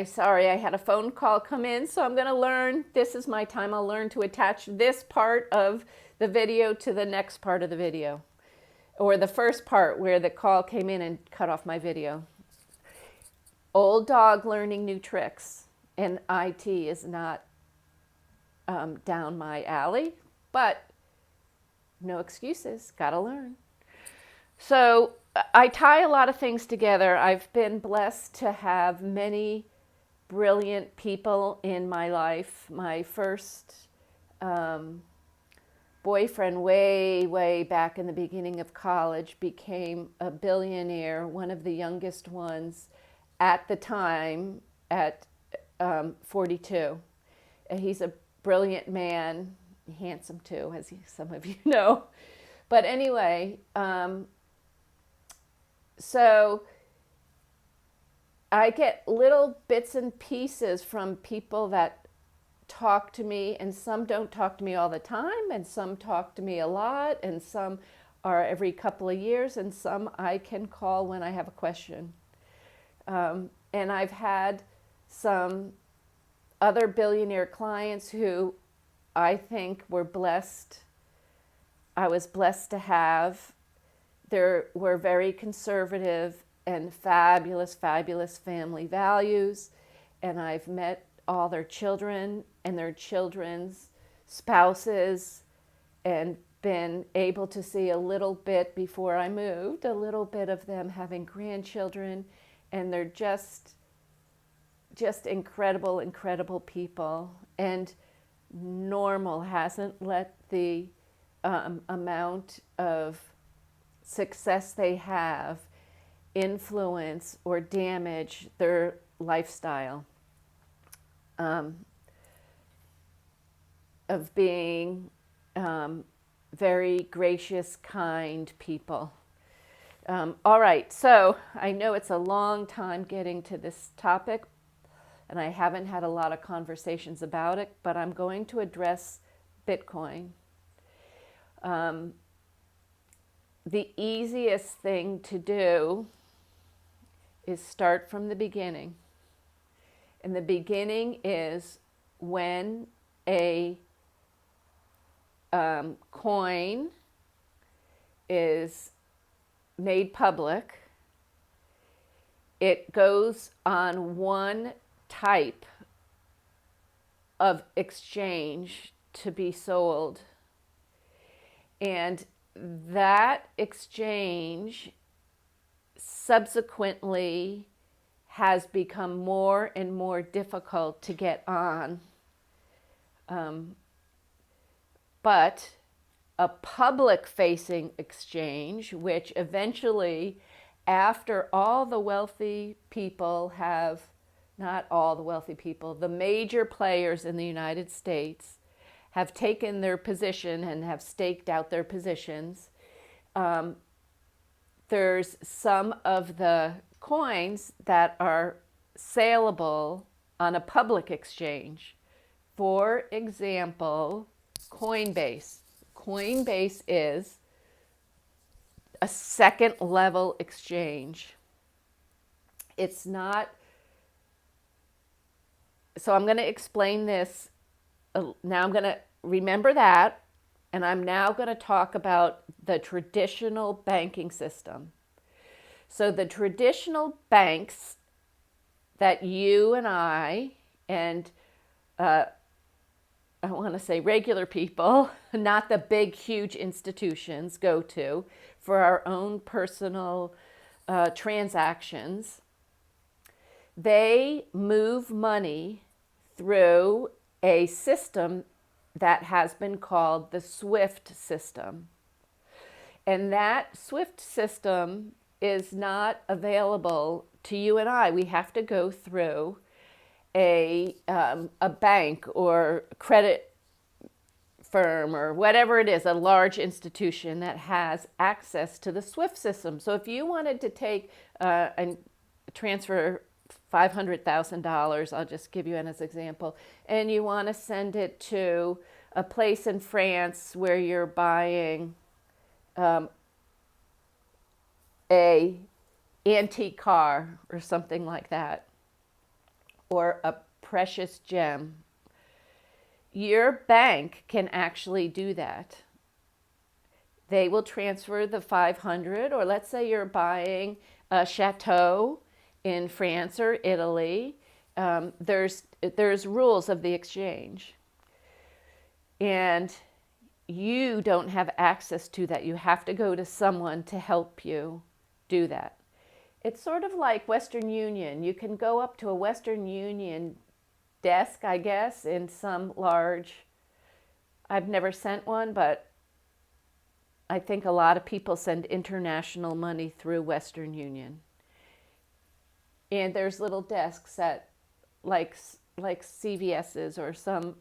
Sorry, I had a phone call come in, so I'm going to learn. This is my time. I'll learn to attach this part of the video to the next part of the video, or the first part where the call came in and cut off my video. Old dog learning new tricks, and IT is not down my alley, but no excuses. Gotta learn. So I tie a lot of things together. I've been blessed to have many brilliant people in my life. My first boyfriend, way back in the beginning of college, became a billionaire, one of the youngest ones at the time at 42. And he's a brilliant man, handsome too, as some of you know. But anyway, so I get little bits and pieces from people that talk to me, and some don't talk to me all the time, and some talk to me a lot, and some are every couple of years, and some I can call when I have a question. And I've had some other billionaire clients who I think were blessed. I was blessed to have. They were very conservative and fabulous family values. And I've met all their children and their children's spouses and been able to see a little bit before I moved, a little bit of them having grandchildren. And they're just incredible people. And normal hasn't let the amount of success they have influence or damage their lifestyle of being very gracious, kind people. All right, so I know it's a long time getting to this topic, and I haven't had a lot of conversations about it, but I'm going to address Bitcoin. The easiest thing to do is start from the beginning. And the beginning is when a coin is made public, it goes on one type of exchange to be sold. And that exchange subsequently has become more and more difficult to get on. But a public-facing exchange, which eventually, after all the wealthy people have, not all the wealthy people, the major players in the United States have taken their position and have staked out their positions. There's some of the coins that are saleable on a public exchange. For example, Coinbase. Coinbase is a second level exchange. It's not, so I'm going to explain this. Now I'm going to remember that, and I'm now going to talk about the traditional banking system. So the traditional banks that you and I and I want to say regular people, not the big, huge institutions, go to for our own personal transactions. They move money through a system that has been called the SWIFT system. And that SWIFT system is not available to you and I. We have to go through a bank or credit firm or whatever it is, a large institution that has access to the SWIFT system. So if you wanted to take and transfer $500,000, I'll just give you an example, and you want to send it to a place in France where you're buying a antique car or something like that, or a precious gem, your bank can actually do that. They will transfer the 500, or let's say you're buying a chateau in France or Italy. There's rules of the exchange, and you don't have access to that. You have to go to someone to help you do that. It's sort of like Western Union. You can go up to a Western Union desk, I guess, in some large, I've never sent one, but I think a lot of people send international money through Western Union. And there's little desks at like CVS's or some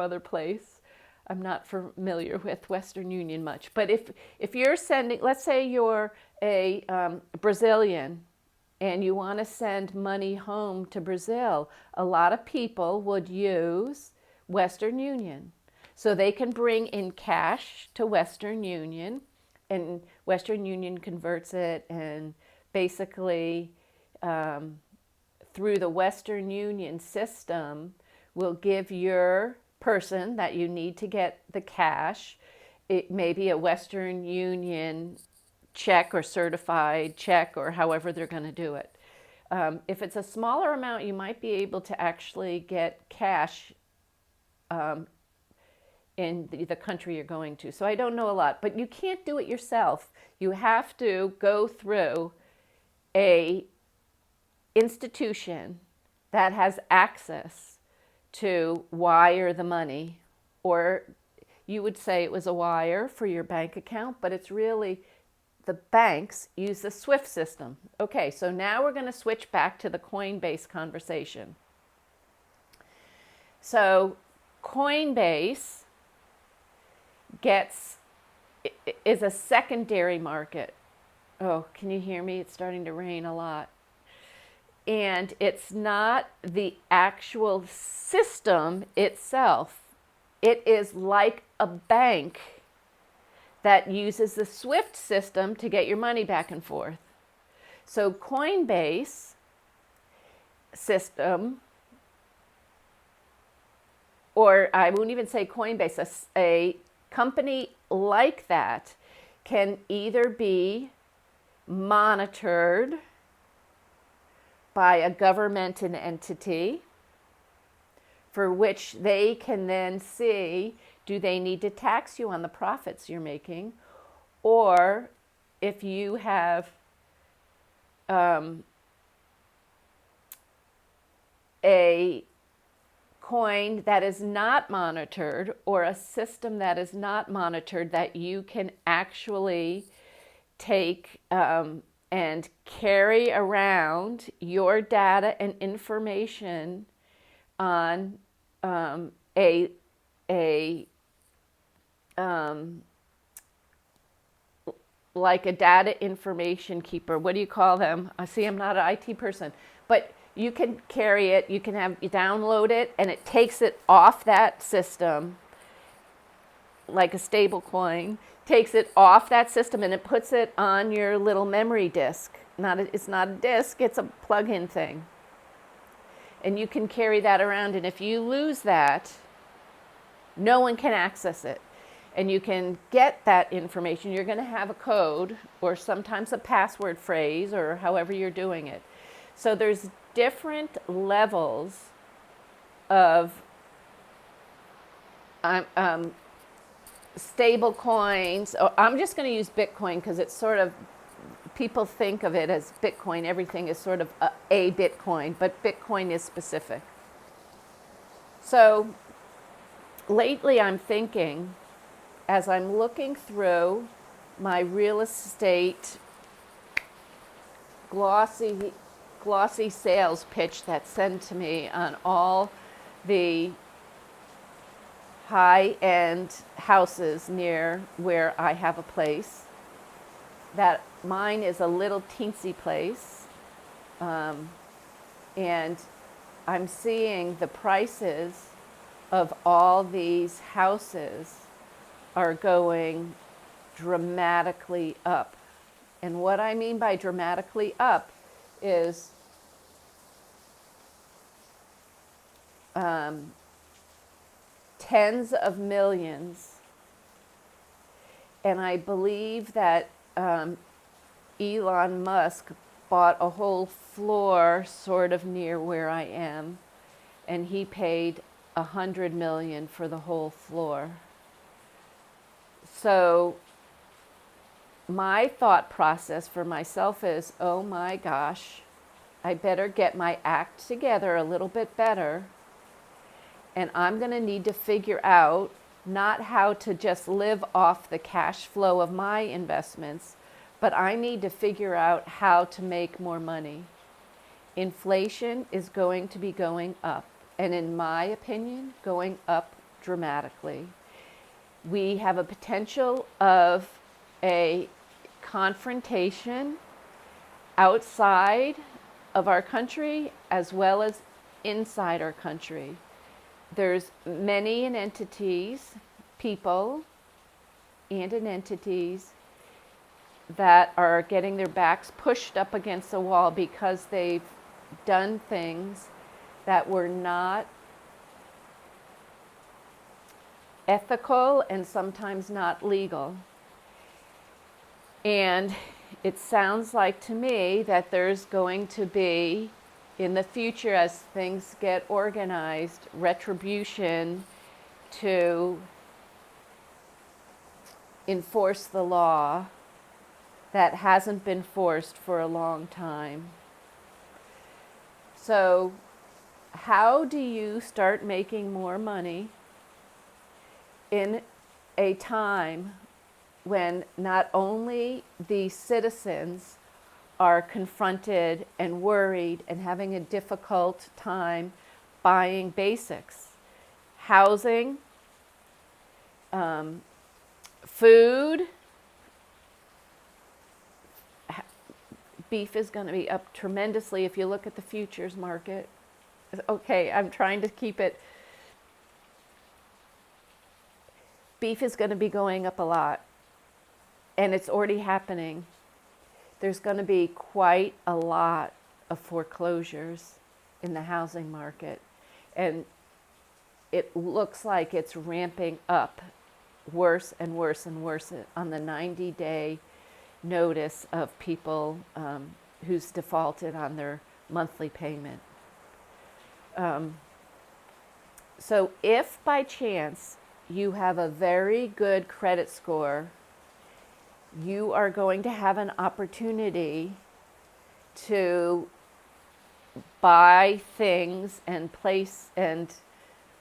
other place. I'm not familiar with Western Union much. But if you're sending, let's say you're a Brazilian and you want to send money home to Brazil, a lot of people would use Western Union. So they can bring in cash to Western Union, and Western Union converts it, and basically through the Western Union system will give your person that you need to get the cash, it may be a Western Union check or certified check or however they're going to do it. If it's a smaller amount, you might be able to actually get cash in the country you're going to. So I don't know a lot, but you can't do it yourself. You have to go through a institution that has access to wire the money, or you would say it was a wire for your bank account, but it's really the banks use the SWIFT system. Okay, so now we're going to switch back to the Coinbase conversation. So Coinbase is a secondary market. Oh, can you hear me? It's starting to rain a lot. And it's not the actual system itself. It is like a bank that uses the SWIFT system to get your money back and forth. So Coinbase system, or I won't even say Coinbase, a company like that can either be monitored by a government and entity, for which they can then see, do they need to tax you on the profits you're making? Or if you have a coin that is not monitored, or a system that is not monitored, that you can actually take and carry around your data and information on like a data information keeper. What do you call them? I see I'm not an IT person, but you can carry it, you download it, and it takes it off that system, like a stable coin, takes it off that system, and it puts it on your little memory disk. It's not a disk, it's a plug-in thing. And you can carry that around, and if you lose that, no one can access it. And you can get that information. You're going to have a code, or sometimes a password phrase, or however you're doing it. So there's different levels of stable coins. I'm just going to use Bitcoin because it's sort of, people think of it as Bitcoin. Everything is sort of a Bitcoin, but Bitcoin is specific. So lately I'm thinking, as I'm looking through my real estate glossy sales pitch that's sent to me on all the high-end houses near where I have a place, that mine is a little teensy place, and I'm seeing the prices of all these houses are going dramatically up. And what I mean by dramatically up is um, tens of millions. And I believe that Elon Musk bought a whole floor sort of near where I am, and he paid 100 million for the whole floor. So my thought process for myself is, oh my gosh, I better get my act together a little bit better. And I'm going to need to figure out not how to just live off the cash flow of my investments, but I need to figure out how to make more money. Inflation is going to be going up, and in my opinion, going up dramatically. We have a potential of a confrontation outside of our country as well as inside our country. There's many entities, people and entities that are getting their backs pushed up against the wall because they've done things that were not ethical and sometimes not legal. And it sounds like to me that there's going to be, in the future, as things get organized, retribution to enforce the law that hasn't been forced for a long time. So, how do you start making more money in a time when not only the citizens are confronted and worried and having a difficult time buying basics, housing, food? Beef is going to be up tremendously if you look at the futures market. Okay, I'm trying to keep it. Beef is going to be going up a lot, and it's already happening. There's going to be quite a lot of foreclosures in the housing market, and it looks like it's ramping up worse and worse and worse on the 90-day notice of people who's defaulted on their monthly payment. So if by chance you have a very good credit score, you are going to have an opportunity to buy things and place and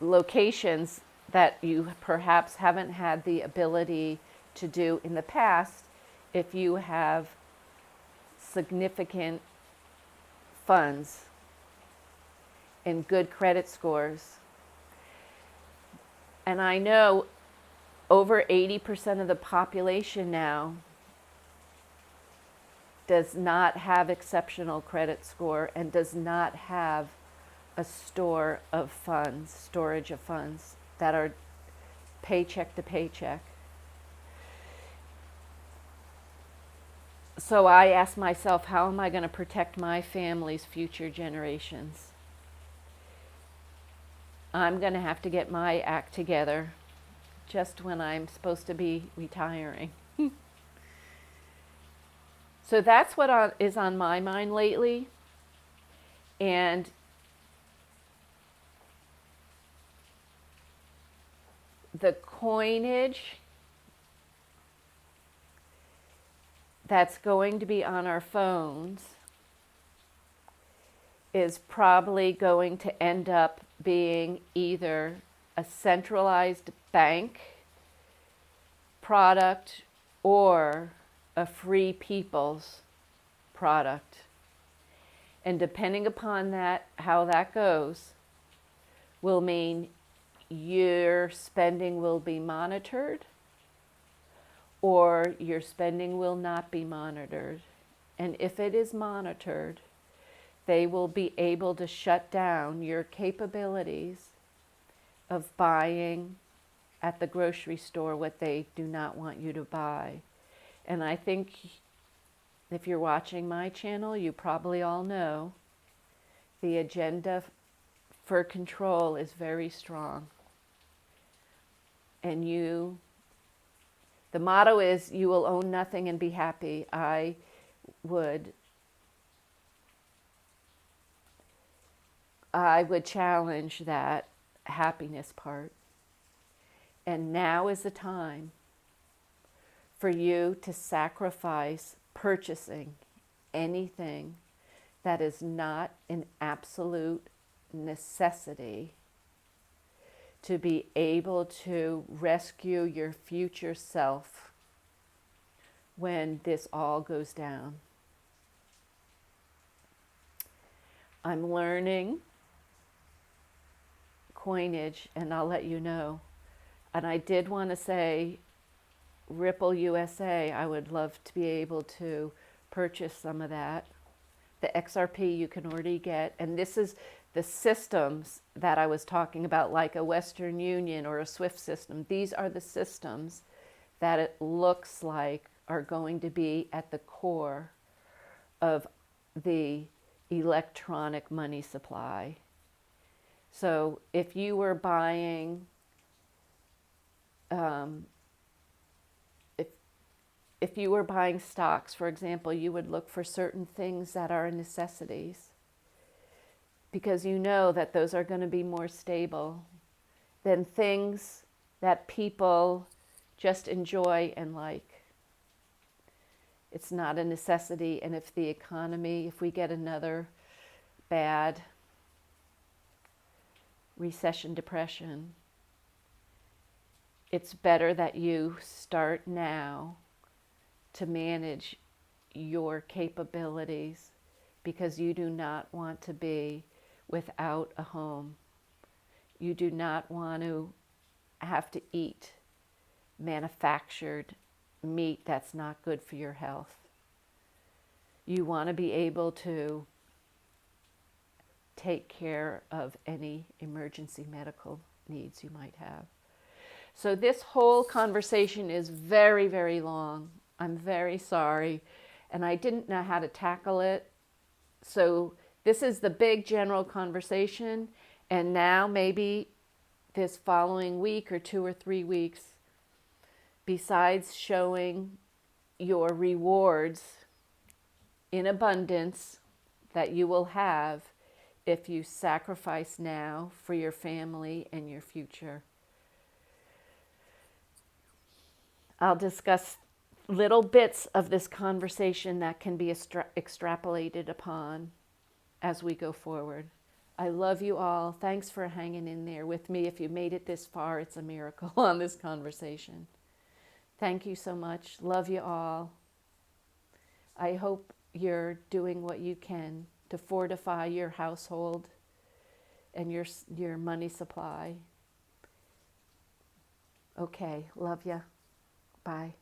locations that you perhaps haven't had the ability to do in the past if you have significant funds and good credit scores. And I know over 80% of the population now does not have exceptional credit score and does not have a storage of funds that are paycheck to paycheck. So I ask myself, how am I going to protect my family's future generations? I'm going to have to get my act together just when I'm supposed to be retiring. So that's what is on my mind lately. And the coinage that's going to be on our phones is probably going to end up being either a centralized bank product or a free people's product. And depending upon that, how that goes, will mean your spending will be monitored or your spending will not be monitored. And if it is monitored, they will be able to shut down your capabilities of buying at the grocery store what they do not want you to buy. And I think if you're watching my channel, you probably all know the agenda for control is very strong. And the motto is, you will own nothing and be happy. I would challenge that happiness part. And now is the time for you to sacrifice purchasing anything that is not an absolute necessity to be able to rescue your future self when this all goes down. I'm learning coinage, and I'll let you know. And I did want to say, Ripple USA, I would love to be able to purchase some of that. The XRP you can already get. And this is the systems that I was talking about, like a Western Union or a SWIFT system. These are the systems that it looks like are going to be at the core of the electronic money supply. So if you were buying, if you were buying stocks, for example, you would look for certain things that are necessities, because you know that those are going to be more stable than things that people just enjoy and like. It's not a necessity, and if the economy, if we get another bad recession, depression, it's better that you start now to manage your capabilities, because you do not want to be without a home. You do not want to have to eat manufactured meat that's not good for your health. You want to be able to take care of any emergency medical needs you might have. So this whole conversation is very, very long. I'm very sorry, and I didn't know how to tackle it. So this is the big general conversation, and now maybe this following week or 2 or 3 weeks, besides showing your rewards in abundance that you will have if you sacrifice now for your family and your future, I'll discuss little bits of this conversation that can be extrapolated upon as we go forward. I love you all. Thanks for hanging in there with me. If you made it this far, it's a miracle on this conversation. Thank you so much. Love you all. I hope you're doing what you can to fortify your household and your money supply. Okay, love ya. Bye.